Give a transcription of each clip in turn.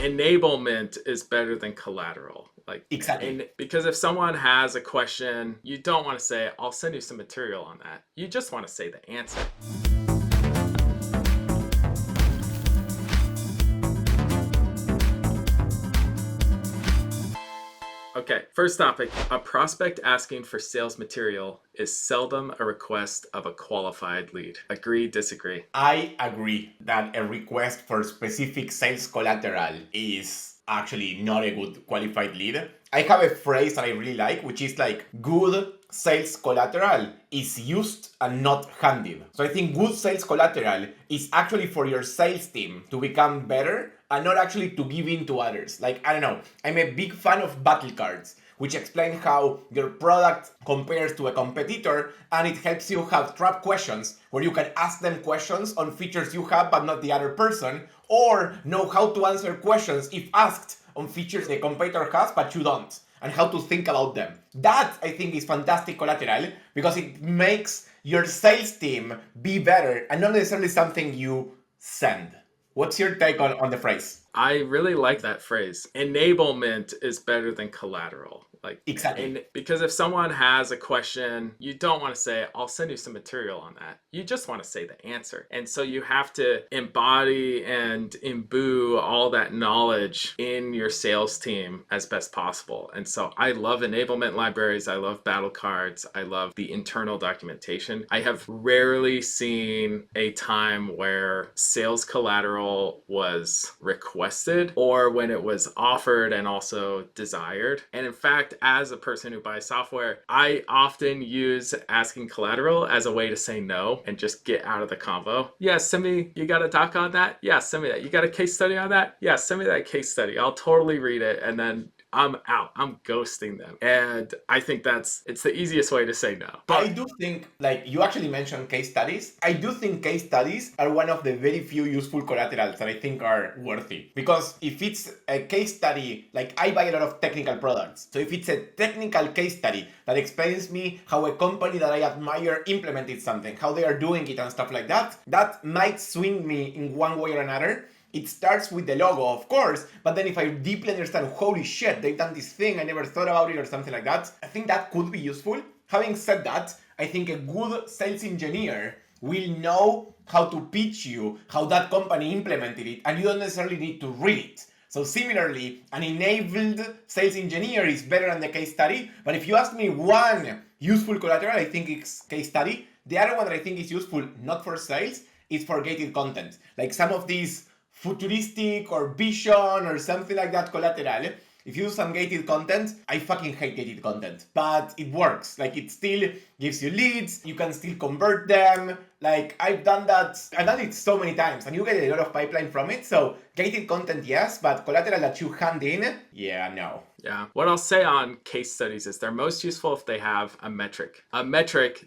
Enablement is better than collateral. Exactly. Because if someone has a question, you don't want to say, I'll send you some material on that. You just want to say the answer. Okay, first topic. A prospect asking for sales material is seldom a request of a qualified lead. Agree, disagree? I agree that a request for specific sales collateral is actually not a good qualified lead. I have a phrase that I really like, which is like, good sales collateral is used and not handed. So I think good sales collateral is actually for your sales team to become better and not actually to give in to others. Like, I don't know, I'm a big fan of battle cards, which explain how your product compares to a competitor, and it helps you have trap questions where you can ask them questions on features you have but not the other person, or know how to answer questions if asked on features the competitor has but you don't, and how to think about them. That, I think, is fantastic collateral because it makes your sales team be better and not necessarily something you send. What's your take on the phrase? I really like that phrase. Enablement is better than collateral. Exactly. Because if someone has a question, you don't want to say, I'll send you some material on that. You just want to say the answer. And so you have to embody and imbue all that knowledge in your sales team as best possible. And so I love enablement libraries. I love battle cards. I love the internal documentation. I have rarely seen a time where sales collateral was requested or when it was offered and also desired. And in fact, as a person who buys software, I often use asking collateral as a way to say no and just get out of the convo. Yeah, send me, you got a doc on that? Yeah, send me that. You got a case study on that? Yeah, send me that case study. I'll totally read it and then I'm out. I'm ghosting them. And I think it's the easiest way to say no. I do think, like you actually mentioned case studies, I do think case studies are one of the very few useful collaterals that I think are worthy. Because if it's a case study, like I buy a lot of technical products. So if it's a technical case study that explains me how a company that I admire implemented something, how they are doing it and stuff like that, that might swing me in one way or another. It starts with the logo, of course, but then if I deeply understand, holy shit, they've done this thing, I never thought about it or something like that, I think that could be useful. Having said that, I think a good sales engineer will know how to pitch you how that company implemented it, and you don't necessarily need to read it. So similarly, an enabled sales engineer is better than the case study, but if you ask me one useful collateral, I think it's case study. The other one that I think is useful, not for sales, is for gated content. Like some of these futuristic or vision or something like that collateral, if you use some gated content, I fucking hate gated content, but it works. Like it still gives you leads, you can still convert them. Like I've done it so many times and you get a lot of pipeline from it. So gated content, yes, but collateral that you hand in, yeah, no. Yeah. What I'll say on case studies is they're most useful if they have a metric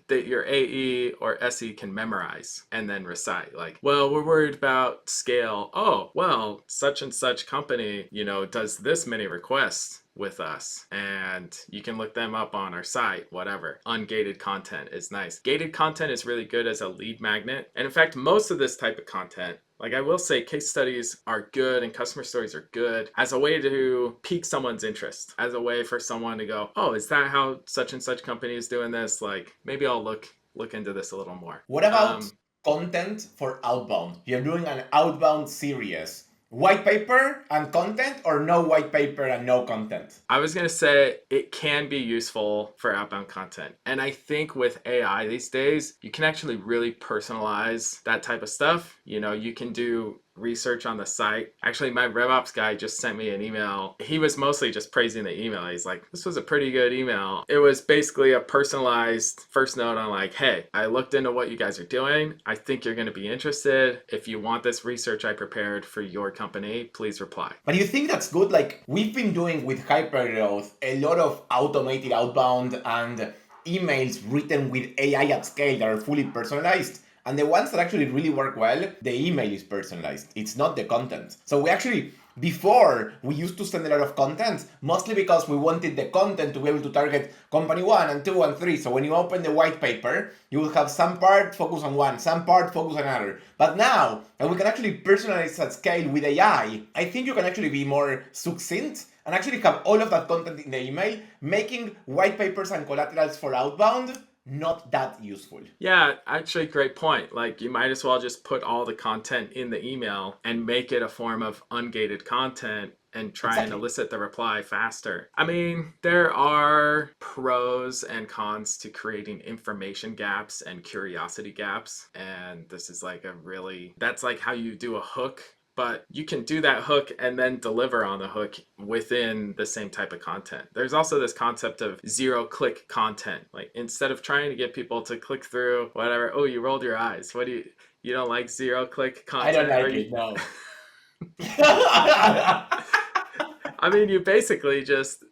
that your AE or SE can memorize and then recite. Like, well, we're worried about scale. Oh, well, such and such company, does this many requests with us, and you can look them up on our site, whatever. Ungated content is nice. Gated content is really good as a lead magnet. And in fact, most of this type of content, like I will say, case studies are good and customer stories are good as a way to pique someone's interest, as a way for someone to go, oh, is that how such and such company is doing this? Like maybe I'll look into this a little more. What about content for outbound? You're doing an outbound series. White paper and content, or no white paper and no content? I was going to say it can be useful for outbound content. And I think with AI these days, you can actually really personalize that type of stuff. You can do research on the site. Actually, my RevOps guy just sent me an email. He was mostly just praising the email. He's like, this was a pretty good email. It was basically a personalized first note on like, hey, I looked into what you guys are doing. I think you're going to be interested. If you want this research I prepared for your company, please reply. But you think that's good? Like we've been doing with Hypergrowth a lot of automated outbound and emails written with AI at scale that are fully personalized. And the ones that actually really work well, the email is personalized. It's not the content. So we actually Before, we used to send a lot of content, mostly because we wanted the content to be able to target company 1 and 2 and 3. So when you open the white paper, you will have some part focus on one, some part focus on another. But now, and we can actually personalize at scale with AI, I think you can actually be more succinct and actually have all of that content in the email, making white papers and collaterals for outbound not that useful. Yeah, actually, great point. Like, you might as well just put all the content in the email and make it a form of ungated content and try and elicit the reply faster. I mean, there are pros and cons to creating information gaps and curiosity gaps. And this is like that's like how you do a hook. But you can do that hook and then deliver on the hook within the same type of content. There's also this concept of zero-click content. Like, instead of trying to get people to click through whatever, oh, you rolled your eyes. What do you don't like zero-click content? I don't like it, no. I mean, you basically just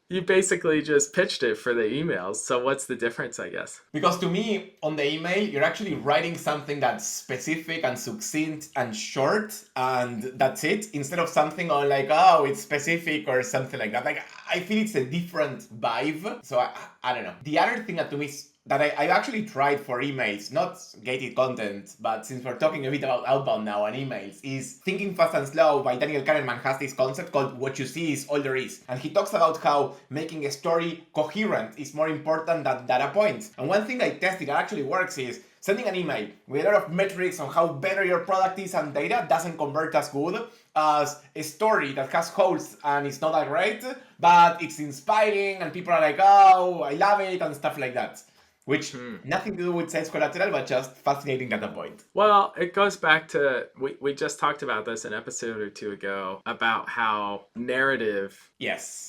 pitched it for the emails. So what's the difference, I guess? Because to me, on the email, you're actually writing something that's specific and succinct and short, and that's it, instead of something on like, oh, it's specific or something like that. Like, I feel it's a different vibe. So I don't know. The other thing that to me that I've actually tried for emails, not gated content, but since we're talking a bit about outbound now and emails, is Thinking Fast and Slow by Daniel Kahneman has this concept called what you see is all there is. And he talks about how making a story coherent is more important than data points. And one thing I tested that actually works is sending an email with a lot of metrics on how better your product is and data doesn't convert as good as a story that has holes and it's not that great, but it's inspiring and people are like, oh, I love it and stuff like that. Which nothing to do with sales collateral, but just fascinating data point. Well, it goes back to, we just talked about this an episode or two ago about how narrative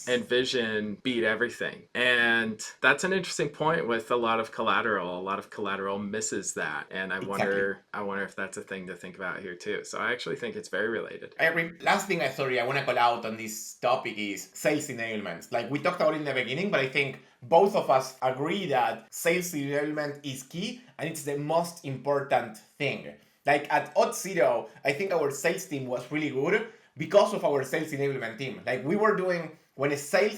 and vision beat everything. And that's an interesting point with a lot of collateral. A lot of collateral misses that. And I wonder if that's a thing to think about here too. So I actually think it's very related. I agree. Last thing I want to call out on this topic is sales enablement. Like we talked about in the beginning, but I think both of us agree that sales enablement is key and it's the most important thing. Like at Auth0, I think our sales team was really good because of our sales enablement team. Like we were doing, when a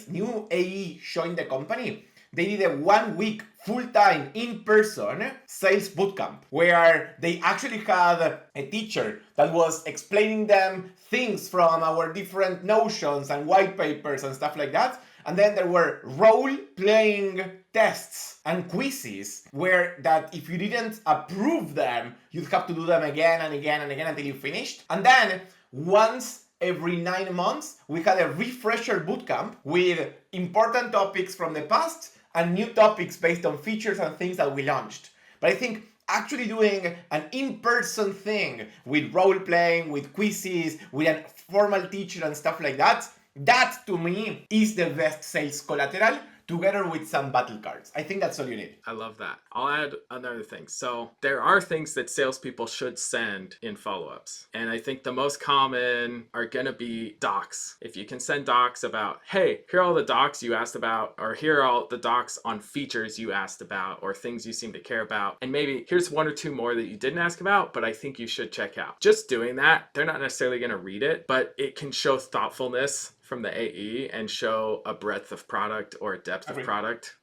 new AE joined the company, they did a 1 week full-time in-person sales bootcamp where they actually had a teacher that was explaining them things from our different notions and white papers and stuff like that. And then there were role-playing tests and quizzes where that if you didn't approve them, you'd have to do them again and again and again until you finished. And then once every 9 months, we had a refresher bootcamp with important topics from the past and new topics based on features and things that we launched. But I think actually doing an in-person thing with role-playing, with quizzes, with a formal teacher and stuff like that, that to me is the best sales collateral, together with some battle cards. I think that's all you need. I love that. I'll add another thing. So there are things that salespeople should send in follow-ups. And I think the most common are going to be docs. If you can send docs about, hey, here are all the docs you asked about, or here are all the docs on features you asked about, or things you seem to care about. And maybe here's 1 or 2 more that you didn't ask about, but I think you should check out. Just doing that, they're not necessarily going to read it, but it can show thoughtfulness from the AE and show a breadth of product or a depth of product.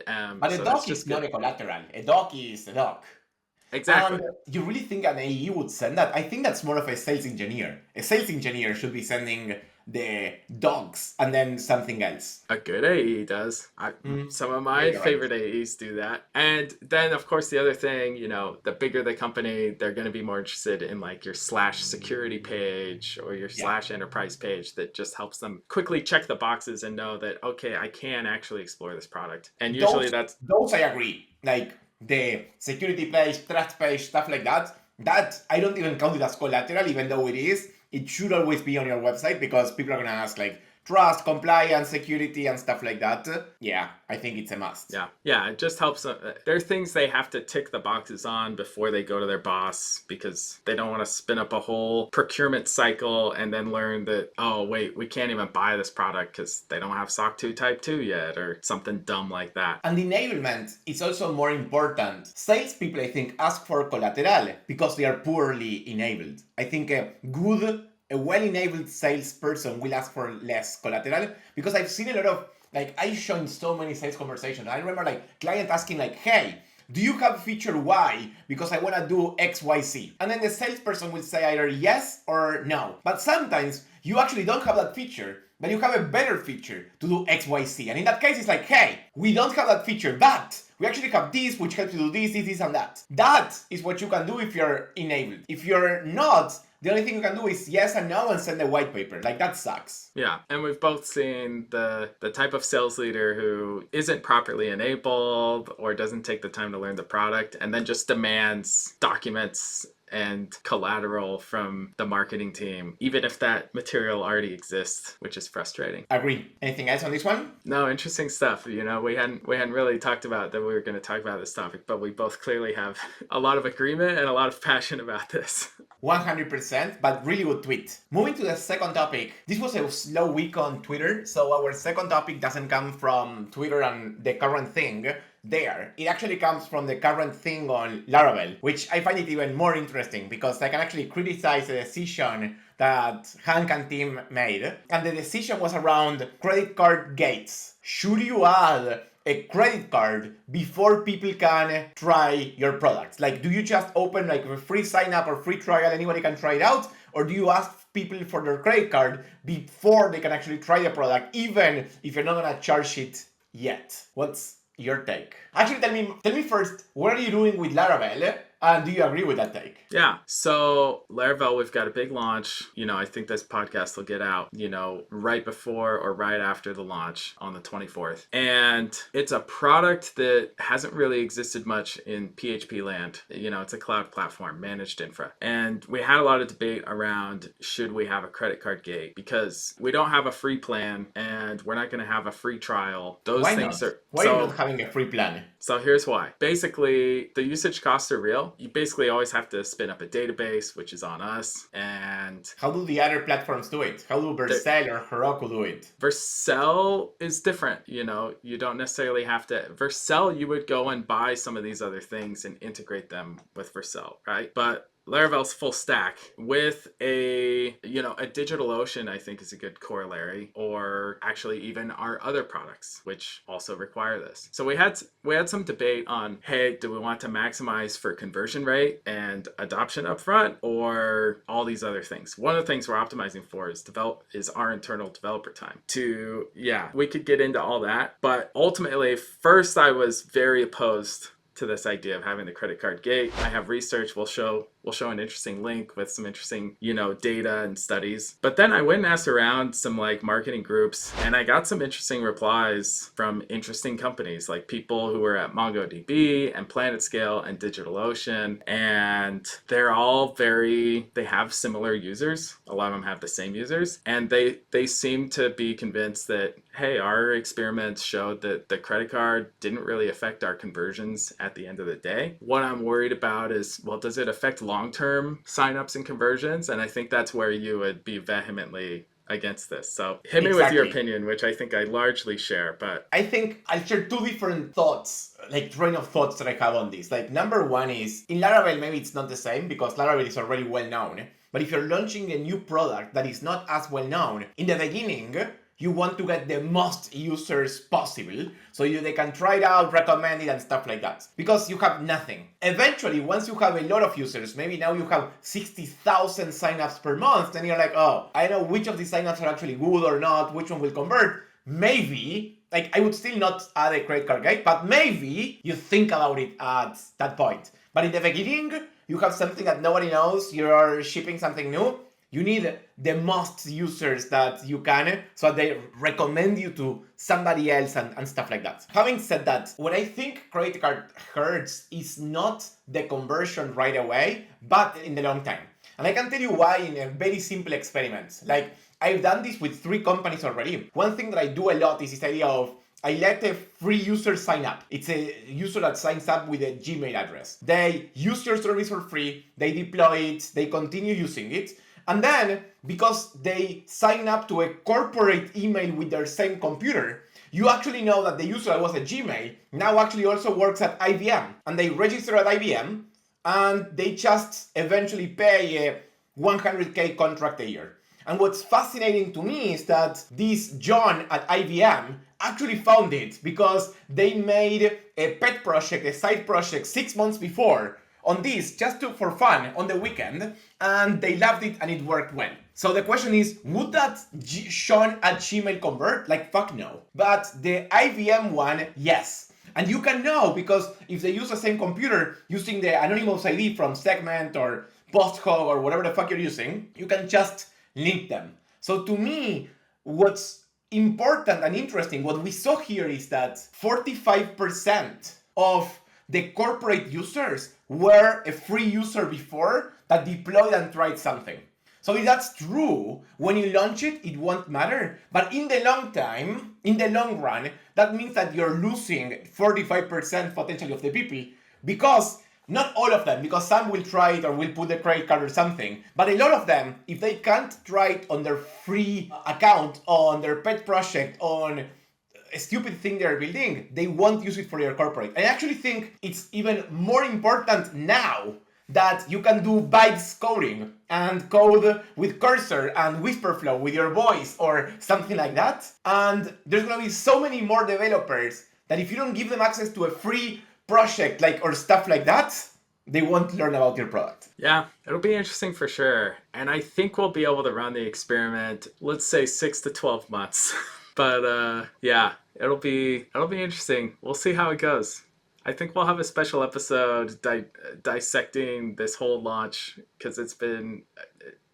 But a doc is not a collateral. A doc is a doc. Exactly. You really think an AE would send that? I think that's more of a sales engineer. A sales engineer should be sending the docs and then something else. A good AE does. Some of my favorite AEs do that. And then, of course, the other thing, the bigger the company, they're going to be more interested in like your /security page or your /enterprise page that just helps them quickly check the boxes and know that, okay, I can actually explore this product. And usually those I agree. Like the security page, trust page, stuff like that. That I don't even count it as collateral, even though it is. It should always be on your website because people are going to ask like trust, compliance, security, and stuff like that. Yeah, I think it's a must. Yeah, it just helps. There are things they have to tick the boxes on before they go to their boss because they don't want to spin up a whole procurement cycle and then learn that, oh, wait, we can't even buy this product because they don't have SOC 2 Type 2 yet or something dumb like that. And enablement is also more important. Salespeople, I think, ask for collateral because they are poorly enabled. I think a good a well-enabled salesperson will ask for less collateral? Because I've seen a lot of, like, I joined so many sales conversations. I remember like client asking like, hey, do you have feature Y because I want to do X, Y, Z? And then the salesperson will say either yes or no. But sometimes you actually don't have that feature, but you have a better feature to do X, Y, Z. And in that case, it's like, hey, we don't have that feature, but we actually have this, which helps you do this, and that. That is what you can do if you're enabled. If you're not, the only thing you can do is yes and no and send a white paper. Like, that sucks. Yeah, and we've both seen the type of sales leader who isn't properly enabled or doesn't take the time to learn the product and then just demands documents and collateral from the marketing team, even if that material already exists, which is frustrating. Agree. Anything else on this one? No, interesting stuff. You know, we hadn't really talked about that we were going to talk about this topic, but we both clearly have a lot of agreement and a lot of passion about this. 100%, but really good tweet. Moving to the second topic. This was a slow week on Twitter, so our second topic doesn't come from Twitter and the current thing there. It actually comes from the current thing on Laravel, which I find it even more interesting because I can actually criticize the decision that Hank and team made. And the decision was around credit card gates. Should you add a credit card before people can try your products? Like, do you just open like a free sign up or free trial, anybody can try it out? Or do you ask people for their credit card before they can actually try the product, even if you're not gonna charge it yet? What's your take? Actually, tell me first, what are you doing with Laravel? And do you agree with that take? Yeah. So Laravel, we've got a big launch. You know, I think this podcast will get out, you know, right before or right after the launch on the 24th. And it's a product that hasn't really existed much in PHP land. You know, it's a cloud platform, managed infra. And we had a lot of debate around, should we have a credit card gate? Because we don't have a free plan and we're not going to have a free trial. Those Why things not? are... Why are you not having a free plan? So here's why. Basically, the usage costs are real. You basically always have to spin up a database, which is on us. And how do the other platforms do it? How do Vercel or Heroku do it? Vercel is different. You know, you don't necessarily have to. Vercel, you would go and buy some of these other things and integrate them with Vercel, right? But Laravel's full stack with a DigitalOcean, I think is a good corollary, or actually even our other products, which also require this. So we had some debate on, hey, do we want to maximize for conversion rate and adoption up front, or all these other things? One of the things we're optimizing for is our internal developer time. We could get into all that, but ultimately, first I was very opposed to this idea of having the credit card gate. I have research. We'll show an interesting link with some interesting, data and studies. But then I went and asked around some like marketing groups, and I got some interesting replies from interesting companies, like people who were at MongoDB and PlanetScale and DigitalOcean, and they're all they have similar users. A lot of them have the same users, and they seem to be convinced that, hey, our experiments showed that the credit card didn't really affect our conversions at the end of the day. What I'm worried about is, well, does it affect long-term signups and conversions? And I think that's where you would be vehemently against this. So hit me with your opinion, which I think I largely share. But I think I'll share two different thoughts, like train of thoughts that I have on this. Like, number one is, in Laravel, maybe it's not the same because Laravel is already well known. But if you're launching a new product that is not as well known, in the beginning, you want to get the most users possible so they can try it out, recommend it, and stuff like that. Because you have nothing. Eventually, once you have a lot of users, maybe now you have 60,000 signups per month, then you're like, oh, I know which of these signups are actually good or not, which one will convert. Maybe, like, I would still not add a credit card gate, but maybe you think about it at that point. But in the beginning, you have something that nobody knows, you're shipping something new, you need the most users that you can so they recommend you to somebody else and stuff like that. Having said that, what I think credit card hurts is not the conversion right away, but in the long time. And I can tell you why in a very simple experiment. Like, I've done this with 3 companies already. One thing that I do a lot is this idea of, I let a free user sign up. It's a user that signs up with a Gmail address. They use your service for free, they deploy it, they continue using it. And then, because they sign up to a corporate email with their same computer, you actually know that the user that was at Gmail now actually also works at IBM. And they register at IBM, and they just eventually pay a 100K contract a year. And what's fascinating to me is that this John at IBM actually found it because they made a pet project, a side project 6 months before on this just for fun on the weekend, and they loved it and it worked well. So the question is, would that Sean at Gmail convert? Like, fuck no. But the IBM one, yes. And you can know because if they use the same computer using the anonymous ID from Segment or PostHog or whatever the fuck you're using, you can just link them. So to me, what's important and interesting, what we saw here is that 45% of the corporate users were a free user before that deployed and tried something. So if that's true, when you launch it, it won't matter. But in the long run, that means that you're losing 45% potentially of the people because not all of them, because some will try it or will put the credit card or something. But a lot of them, if they can't try it on their free account, on their pet project, on a stupid thing they're building, they won't use it for their corporate. I actually think it's even more important now that you can do bytes coding and code with cursor and Whisperflow with your voice or something like that. And there's gonna be so many more developers that if you don't give them access to a free project or stuff like that, they won't learn about your product. Yeah, it'll be interesting for sure. And I think we'll be able to run the experiment, let's say 6 to 12 months. But yeah, it'll be interesting. We'll see how it goes. I think we'll have a special episode dissecting this whole launch because it's been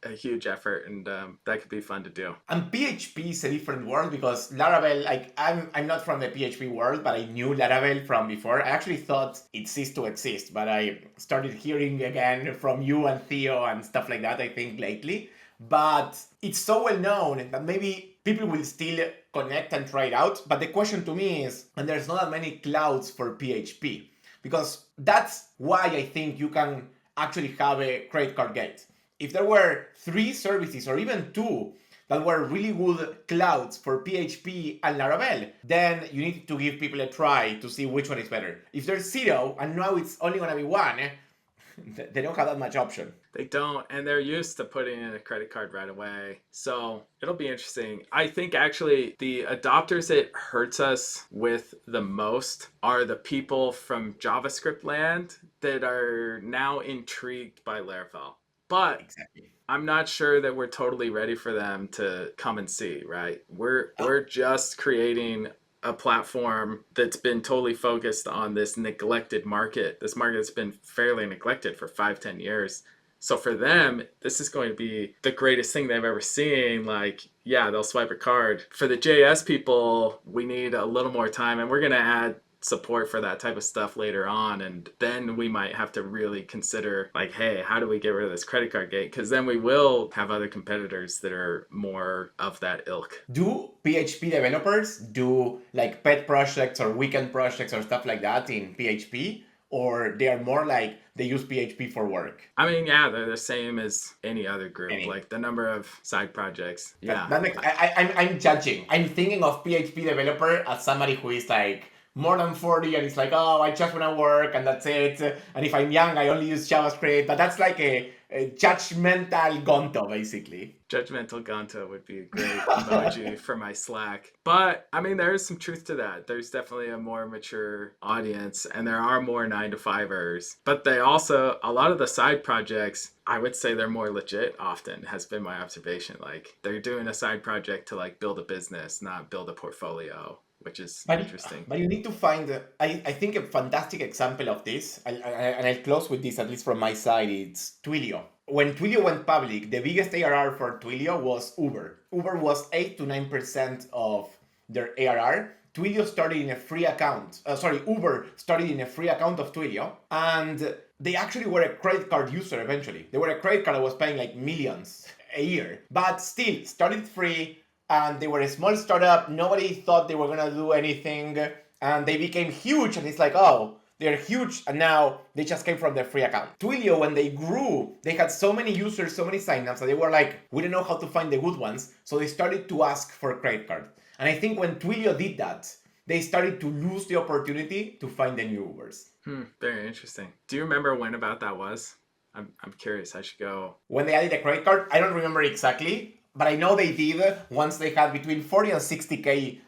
a huge effort, and that could be fun to do. And PHP is a different world because Laravel, I'm not from the PHP world, but I knew Laravel from before. I actually thought it ceased to exist, but I started hearing again from you and Theo and stuff like that, I think, lately. But it's so well known that maybe people will still connect and try it out. But the question to me is, and there's not that many clouds for PHP, because that's why I think you can actually have a credit card gate. If there were 3 services or even 2 that were really good clouds for PHP and Laravel, then you need to give people a try to see which one is better. If there's 0 and now it's only going to be 1, they don't have that much option. They don't, and they're used to putting in a credit card right away. So it'll be interesting. I think actually the adopters it hurts us with the most are the people from JavaScript land that are now intrigued by Laravel. But Exactly. I'm not sure that we're totally ready for them to come and see, right? We're just creating a platform that's been totally focused on this neglected market. This market that's been fairly neglected for 5-10 years. So for them, this is going to be the greatest thing they've ever seen. Yeah, they'll swipe a card. For the JS people, we need a little more time, and we're going to add support for that type of stuff later on, and then we might have to really consider hey, how do we get rid of this credit card gate, because then we will have other competitors that are more of that ilk. Do PHP developers do pet projects or weekend projects or stuff like that in PHP, or they are more they use PHP for work? I mean, yeah, they're the same as any other group. The number of side projects. Yeah, that makes, I'm judging. I'm thinking of PHP developer as somebody who is more than 40 and it's oh, I just want to work and that's it. And if I'm young, I only use JavaScript. But that's a judgmental Gonto, basically. Judgmental Gonto would be a great emoji for my Slack. But I mean, there is some truth to that. There's definitely a more mature audience, and there are more 9-to-5ers. But they also, a lot of the side projects, I would say they're more legit often, has been my observation. They're doing a side project to build a business, not build a portfolio, which is interesting. But you need to find, I think a fantastic example of this, and I'll close with this, at least from my side, it's Twilio. When Twilio went public, the biggest ARR for Twilio was Uber. Uber was 8 to 9% of their ARR. Twilio started in a free account. Uber started in a free account of Twilio, and they actually were a credit card user eventually. They were a credit card that was paying millions a year, but still started free. And they were a small startup. Nobody thought they were going to do anything. And they became huge. And it's oh, they're huge. And now they just came from their free account. Twilio, when they grew, they had so many users, so many signups that they were we don't know how to find the good ones. So they started to ask for a credit card. And I think when Twilio did that, they started to lose the opportunity to find the new Ubers. Very interesting. Do you remember when about that was? I'm curious. I should go. When they added a credit card, I don't remember exactly. But I know they did once they had between 40 and 60K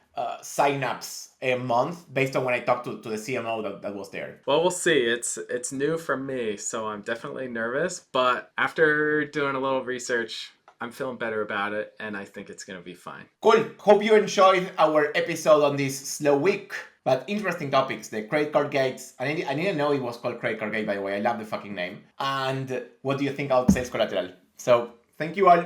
signups a month based on when I talked to the CMO that was there. Well, we'll see. It's new for me, so I'm definitely nervous. But after doing a little research, I'm feeling better about it, and I think it's going to be fine. Cool. Hope you enjoyed our episode on this slow week, but interesting topics. The credit card gates. I didn't know it was called credit card gate, by the way. I love the fucking name. And what do you think about sales collateral? So thank you all.